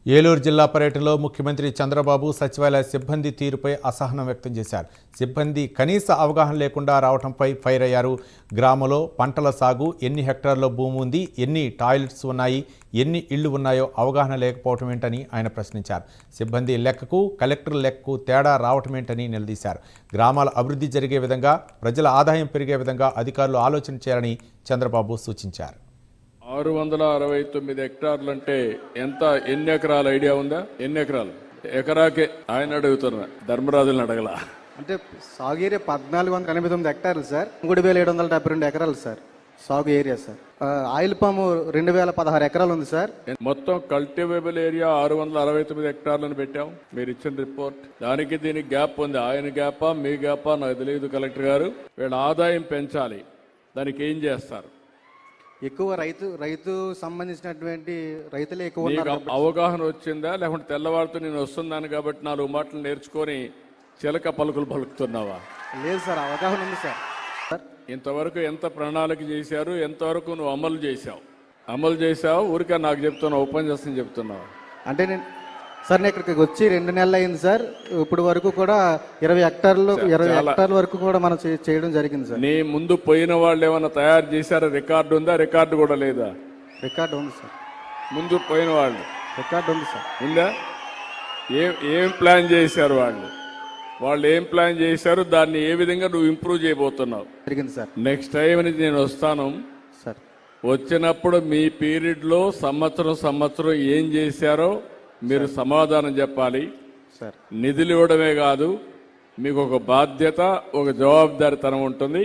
ఏలూరు జిల్లా పర్యటనలో ముఖ్యమంత్రి చంద్రబాబు సచివాలయ సిబ్బంది తీరుపై అసహనం వ్యక్తం చేశారు. సిబ్బంది కనీస అవగాహన లేకుండా రావడంపై ఫైర్ అయ్యారు. గ్రామంలో పంటల సాగు, ఎన్ని హెక్టార్ల భూమి ఉంది, ఎన్ని టాయిలెట్స్ ఉన్నాయి, ఎన్ని ఇళ్లు ఉన్నాయో అవగాహన లేకపోవటం ఏంటని ఆయన ప్రశ్నించారు. సిబ్బంది లెక్కకు కలెక్టర్ లెక్కకు తేడా రావటం ఏంటని నిలదీశారు. గ్రామాల అభివృద్ధి జరిగే విధంగా, ప్రజల ఆదాయం పెరిగే విధంగా అధికారులు ఆలోచన చేయాలని చంద్రబాబు సూచించారు. 669 హెక్టార్లు అంటే ఎంత? ఎన్ని ఎకరాల ఐడియా ఉందా? ఎన్ని ఎకరాలు? ఎకరాకే ఆయన అడుగుతున్నా, ధర్మరాజులను అడగల. అంటే సాగు ఏరియా 1489 హెక్టార్లు సార్. 3772 ఎకరాలు సార్ సాగు ఏరియా సార్. ఆయిల్ పాము 2016 ఎకరాలు ఉంది సార్. మొత్తం కల్టివేబుల్ ఏరియా 669 హెక్టార్లను పెట్టాం. మీరు ఇచ్చిన రిపోర్ట్ దానికి దీనికి గ్యాప్ ఉంది. ఆయన గ్యాపా మీ గ్యాపా నాకు తెలియదు. కలెక్టర్ గారు, వీళ్ళ ఆదాయం పెంచాలి, దానికి ఏం చేస్తారు? ఎక్కువ రైతు సంబంధించినటువంటి రైతులే ఎక్కువ అవగాహన వచ్చిందా? లేకుంటే తెల్లవారితో నేను వస్తున్నాను కాబట్టి 4 మాటలు నేర్చుకొని చిలక పలుకులు పలుకుతున్నావా? లేదు సార్, అవగాహన ఉంది సార్. ఇంతవరకు ఎంత ప్రణాళిక చేశారు? ఎంతవరకు నువ్వు అమలు చేశావు? ఊరికే నాకు చెప్తున్నావు, ఉపన్యాసం చెప్తున్నావు అంటే నేను ఇక్కడికి వచ్చి 2 నెలలు అయింది సార్. ఇప్పుడు వరకు కూడా 20 హెక్టార్ల వరకు కూడా మనం చేయడం జరిగింది సార్. నీ ముందు పోయిన వాళ్ళు ఏమైనా తయారు చేశారా? రికార్డు ఉందా? రికార్డు కూడా లేదా? రికార్డు ఉంది సార్. ముందు పోయిన వాళ్ళు రికార్డు ఉంది సార్. ఉందా? ఏం ప్లాన్ చేశారు వాళ్ళు ఏం ప్లాన్ చేశారు? దాన్ని ఏ విధంగా నువ్వు ఇంప్రూవ్ చేయబోతున్నావు? జరిగింది సార్. నెక్స్ట్ టైం నుంచి నేను వస్తాను సార్. వచ్చినప్పుడు మీ పీరియడ్లో సంవత్సరం ఏం చేశారో మీరు సమాధానం చెప్పాలి సార్. నిధులు ఇవ్వడమే కాదు, మీకు ఒక బాధ్యత, ఒక జవాబుదారీతనం ఉంటుంది.